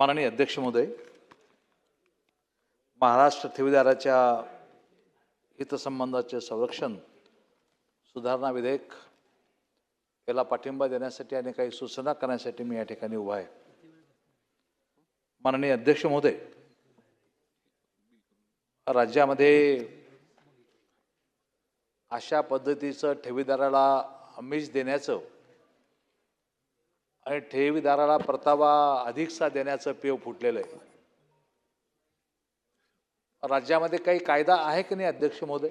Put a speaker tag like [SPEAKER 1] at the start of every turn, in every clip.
[SPEAKER 1] माननीय अध्यक्ष महोदय, महाराष्ट्र ठेवीदाराच्या हितसंबंधाचे संरक्षण सुधारणा विधेयक याला पाठिंबा देण्यासाठी आणि काही सूचना करण्यासाठी मी या ठिकाणी उभा आहे। माननीय अध्यक्ष महोदय, राज्यामध्ये अशा पद्धतीचं ठेवीदाराला आमिष देण्याचं आणि ठेवीदाराला परतावा अधिकचा देण्याचं पेव फुटलेलं आहे। राज्यामध्ये काही कायदा आहे की नाही अध्यक्ष महोदय?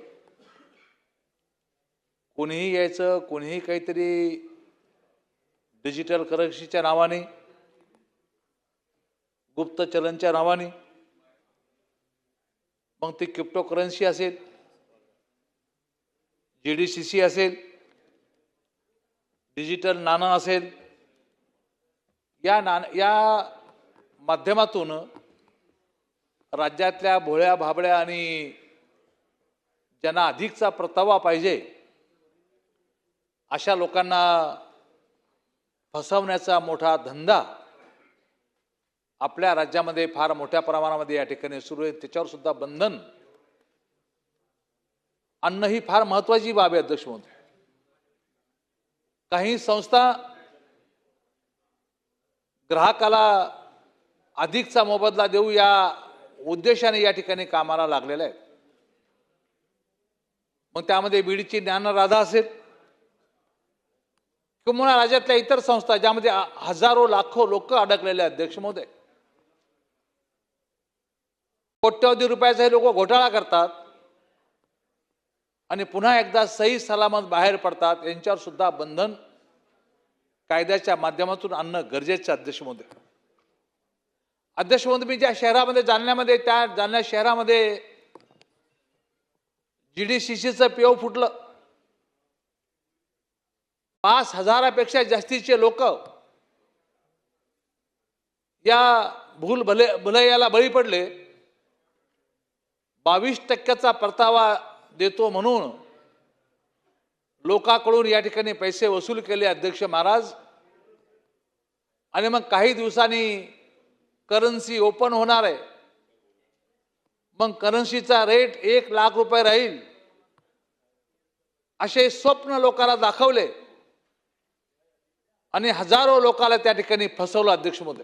[SPEAKER 1] कोणीही यायचं, कोणीही काहीतरी डिजिटल करन्सीच्या नावाने, गुप्त चलनच्या नावाने, मग ती क्रिप्टो करन्सी असेल, GDCC असेल, डिजिटल नाणं असेल, या माध्यमातून राज्यातल्या भोळ्या भाबड्या आणि ज्यांना अधिकचा परतावा पाहिजे अशा लोकांना फसवण्याचा मोठा धंदा आपल्या राज्यामध्ये फार मोठ्या प्रमाणामध्ये या ठिकाणी सुरू आहे। त्याच्यावर सुद्धा बंधन आणणं ही फार महत्त्वाची बाब आहे अध्यक्ष महोदय। काही संस्था ग्राहकाला अधिकचा मोबदला देऊ या उद्देशाने या ठिकाणी कामाला लागलेल्या आहेत। मग त्यामध्ये बीडची ज्ञानराधा असेल किंवा राज्यातल्या इतर संस्था ज्यामध्ये हजारो लाखो लोक अडकलेले अध्यक्ष महोदय, कोट्यवधी रुपयाचा हे लोक घोटाळा करतात आणि पुन्हा एकदा सही सलामत बाहेर पडतात। यांच्यावर सुद्धा बंधन कायद्याच्या माध्यमातून आणणं गरजेचं अध्यक्ष महोदय। अध्यक्ष महोदय, मी ज्या शहरामध्ये जालन्यामध्ये, त्या जालन्या शहरामध्ये GDCCचं पेव फुटलं। 5000पेक्षा जास्तीचे लोक या भुलैयाला बळी पडले। 22% परतावा देतो म्हणून लोकांकडून या ठिकाणी पैसे वसूल केले अध्यक्ष महाराज। आणि मग काही दिवसांनी करन्सी ओपन होणार आहे, मग करन्सीचा रेट 1 लाख रुपये राहील असे स्वप्न लोकांना दाखवले आणि हजारो लोकांना त्या ठिकाणी फसवलं अध्यक्ष महोदय।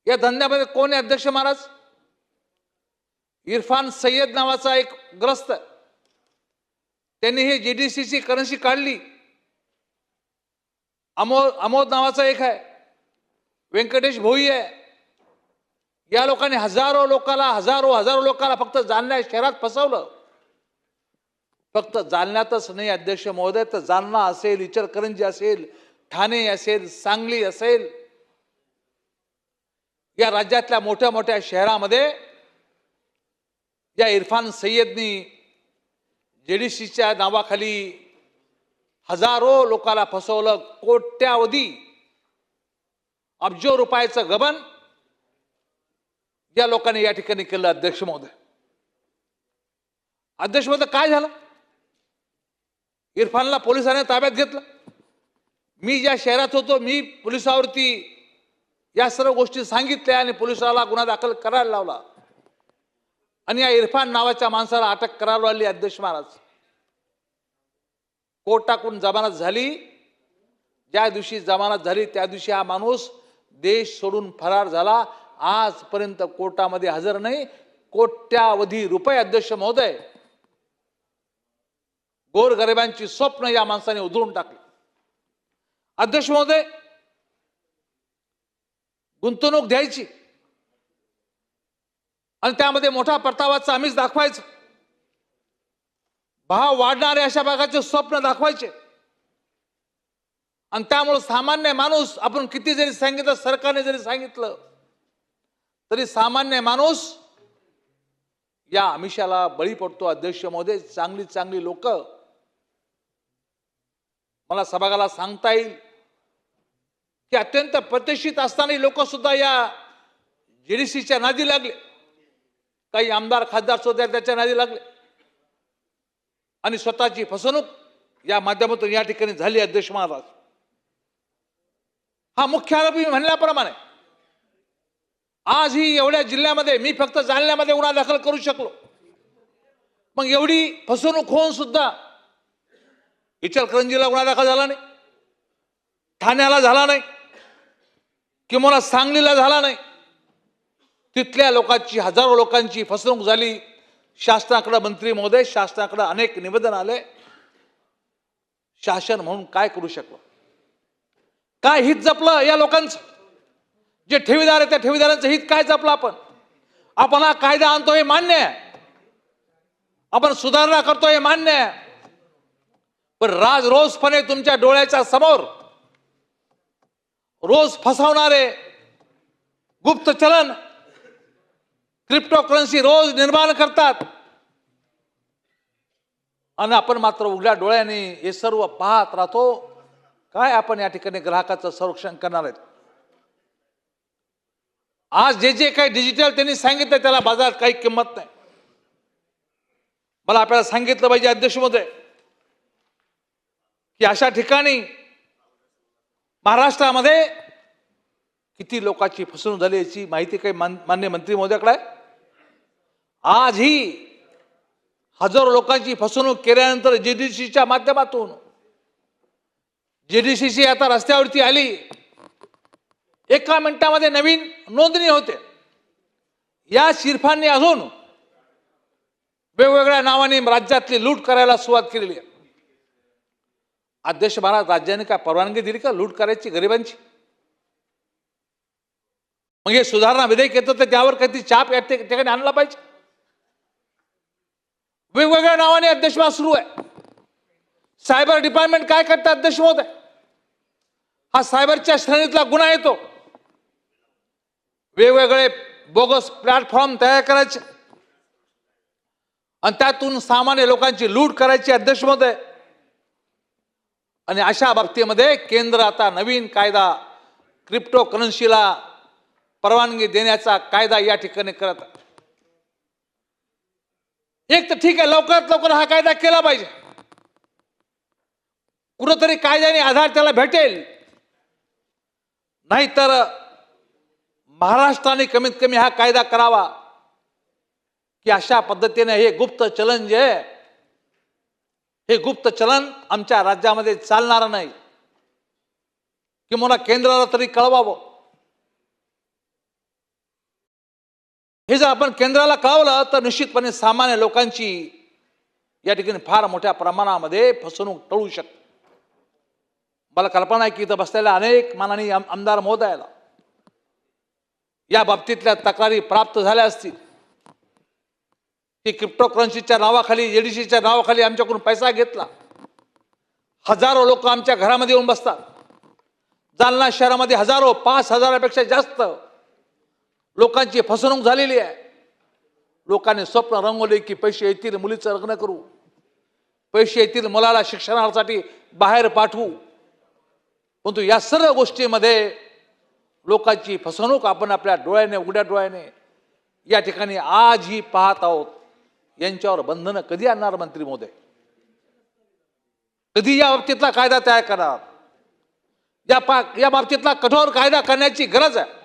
[SPEAKER 1] या धंद्यामध्ये कोण आहे अध्यक्ष महाराज? इरफान सय्यद नावाचा एक ग्रस्त, त्यांनी ही GDCC करन्सी काढली। अमोद नावाचा एक आहे, व्यंकटेश भोई आहे। या लोकांनी हजारो लोकांना फक्त जालना शहरात फसवलं। फक्त जालन्यातच नाही अध्यक्ष महोदय, तर जालना असेल, इचलकरंजी असेल, ठाणे असेल, सांगली असेल, या राज्यातल्या मोठ्या मोठ्या शहरामध्ये या इरफान सय्यदनी GDCCच्या नावाखाली हजारो लोकांना फसवलं। कोट्यावधी अब्जो रुपयाचं गबन या लोकांनी या ठिकाणी केलं अध्यक्ष महोदय। अध्यक्ष महोदय, काय झालं? इरफानला पोलिसांनी ताब्यात घेतलं। मी ज्या शहरात होतो, मी पोलिसावरती या सर्व गोष्टी सांगितल्या आणि पोलिसाला गुन्हा दाखल करायला लावला आणि या इरफान नावाच्या माणसाला अटक करायला लावली अध्यक्ष महाराज। कोर्टाकडून जमानत झाली। ज्या दिवशी जमानत झाली त्या दिवशी हा माणूस देश सोडून फरार झाला। आजपर्यंत कोर्टामध्ये हजर नाही। कोट्यावधी रुपये अध्यक्ष महोदय, गोरगरिबांची स्वप्न या माणसाने उधळून टाकली। अध्यक्ष महोदय, गुंतवणूक द्यायची आणि त्यामध्ये मोठा परतावाचा आमिष दाखवायचं, भाव वाढणारे अशा भागाचे स्वप्न दाखवायचे आणि त्यामुळे सामान्य माणूस, आपण किती जरी सांगितलं, सरकारने जरी सांगितलं, तरी सामान्य माणूस या आमिषाला बळी पडतो अध्यक्ष महोदय। चांगली लोक, मला सभागृहाला सांगता येईल की अत्यंत प्रतिष्ठित असताना लोक सुद्धा या GDCCच्या नादी लागले। काही आमदार खासदार सुद्धा त्याच्या नादी लागले आणि स्वतःची फसवणूक या माध्यमातून या ठिकाणी झाली अध्यक्ष महाराज। हा मुख्य आरोपी म्हणल्याप्रमाणे आजही एवढ्या जिल्ह्यामध्ये मी फक्त जालन्यामध्ये गुन्हा दाखल करू शकलो. मग एवढी फसवणूक होऊन सुद्धा इचलकरंजीला गुन्हा दाखल झाला नाही, ठाण्याला झाला नाही, किंवा सांगलीला झाला नाही. तिथल्या लोकांची, हजारो लोकांची फसवणूक झाली. शासनाकडे मंत्री महोदय, शासनाकडे अनेक निवेदन आले. शासन म्हणून काय करू शकलो? काय हित जपलं या लोकांचं? जे ठेवीदार आहे त्या ठेवीदारांचं हित काय जपलं? आपण हा कायदा आणतो हे मान्य आहे, आपण सुधारणा करतो हे मान्य आहे, पण रोजपणे तुमच्या डोळ्याच्या समोर रोज फसवणारे गुप्त चलन, क्रिप्टोकरन्सी रोज निर्माण करतात आणि आपण मात्र उघड्या डोळ्याने हे सर्व पाहत राहतो. काय आपण या ठिकाणी ग्राहकाचं संरक्षण करणार आहेत? आज जे जे काही डिजिटल त्यांनी सांगितलं त्याला बाजारात काही किंमत नाही. मला आपल्याला सांगितलं पाहिजे अध्यक्ष महोदय की अशा ठिकाणी महाराष्ट्रामध्ये किती लोकांची फसवणूक झाली याची माहिती काही मान्य मंत्री महोदयाकडे आहे? आजही हजारो लोकांची फसवणूक केल्यानंतर जेडीसीच्या माध्यमातून, जेडीसीची आता रस्त्यावरती आली, एका मिनिटामध्ये नवीन नोंदणी होते. या शिरफांनी अजून वेगवेगळ्या नावाने राज्यातली लूट करायला सुरुवात केलेली आहे. अध्यक्ष महाराज, राज्याने काय परवानगी दिली का लूट करायची गरिबांची? मग हे सुधारणा विधेयक येतं तर त्यावर काहीतरी छाप या ठिकाणी आणला पाहिजे. वेगवेगळ्या नावाने अध्यक्ष महाराज सुरू आहे. सायबर डिपार्टमेंट काय करतं अध्यक्ष महोदय? हा सायबरच्या श्रेणीतला गुन्हा येतो. वेगवेगळे बोगस प्लॅटफॉर्म तयार करायचे आणि त्यातून सामान्य लोकांची लूट करायची अध्यक्ष महोदय. आणि अशा बाबतीमध्ये केंद्र आता नवीन कायदा, क्रिप्टोकरन्सीला परवानगी देण्याचा कायदा या ठिकाणी करत आहे. एक तर ठीक आहे, लवकरात लवकर हा कायदा केला पाहिजे, कुठंतरी कायद्याने आधार त्याला भेटेल. नाहीतर महाराष्ट्राने कमीत कमी हा कायदा करावा की अशा पद्धतीने हे गुप्त चलन जे आहे, हे गुप्त चलन आमच्या राज्यामध्ये चालणार नाही, किंवा केंद्राला तरी कळवावं. हे जर आपण केंद्राला कळवलं तर निश्चितपणे सामान्य लोकांची या ठिकाणी फार मोठ्या प्रमाणामध्ये फसवणूक टळू शकते. मला कल्पना आहे की इथं बसलेल्या अनेक माननीय आमदार महोदयाला या बाबतीतल्या तक्रारी प्राप्त झाल्या असतील की क्रिप्टोकरन्सीच्या नावाखाली, जेडीसीच्या नावाखाली आमच्याकडून पैसा घेतला. हजारो लोक आमच्या घरामध्ये येऊन बसतात. जालना शहरामध्ये हजारो, 5,000पेक्षा जास्त लोकांची फसवणूक झालेली आहे. लोकांनी स्वप्न रंगवले की पैसे येतील, मुलीचं लग्न करू, पैसे येतील, मुलाला शिक्षणासाठी बाहेर पाठवू. परंतु या सर्व गोष्टीमध्ये लोकांची फसवणूक आपण आपल्या डोळ्याने, उघड्या डोळ्याने या ठिकाणी आजही पाहत आहोत. यांच्यावर बंधनं कधी आणणार मंत्री महोदय? कधी या बाबतीतला कायदा तयार करणार? या बाबतीतला कठोर कायदा करण्याची गरज आहे.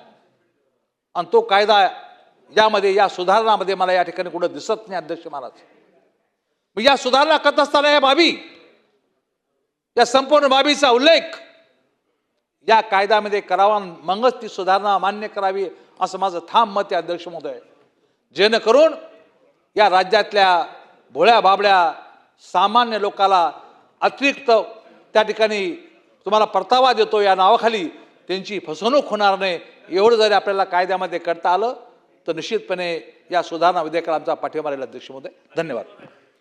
[SPEAKER 1] आणि तो कायदा यामध्ये, या सुधारणामध्ये मला या ठिकाणी कुठं दिसत नाही अध्यक्ष महाराज. या सुधारणा करत असताना या बाबी, या संपूर्ण बाबीचा उल्लेख या कायद्यामध्ये करावा, मगच ती सुधारणा मान्य करावी असं माझं ठाम मत आहे अध्यक्ष महोदय. जेणेकरून या राज्यातल्या भोळ्या बाबड्या सामान्य लोकाला अतिरिक्त त्या ठिकाणी तुम्हाला परतावा देतो या नावाखाली त्यांची फसवणूक होणार नाही. एवढं जरी आपल्याला कायद्यामध्ये करता आलं तर निश्चितपणे या सुधारणा विधेयकाला आमचा पाठिंबा राहील अध्यक्ष महोदय. धन्यवाद.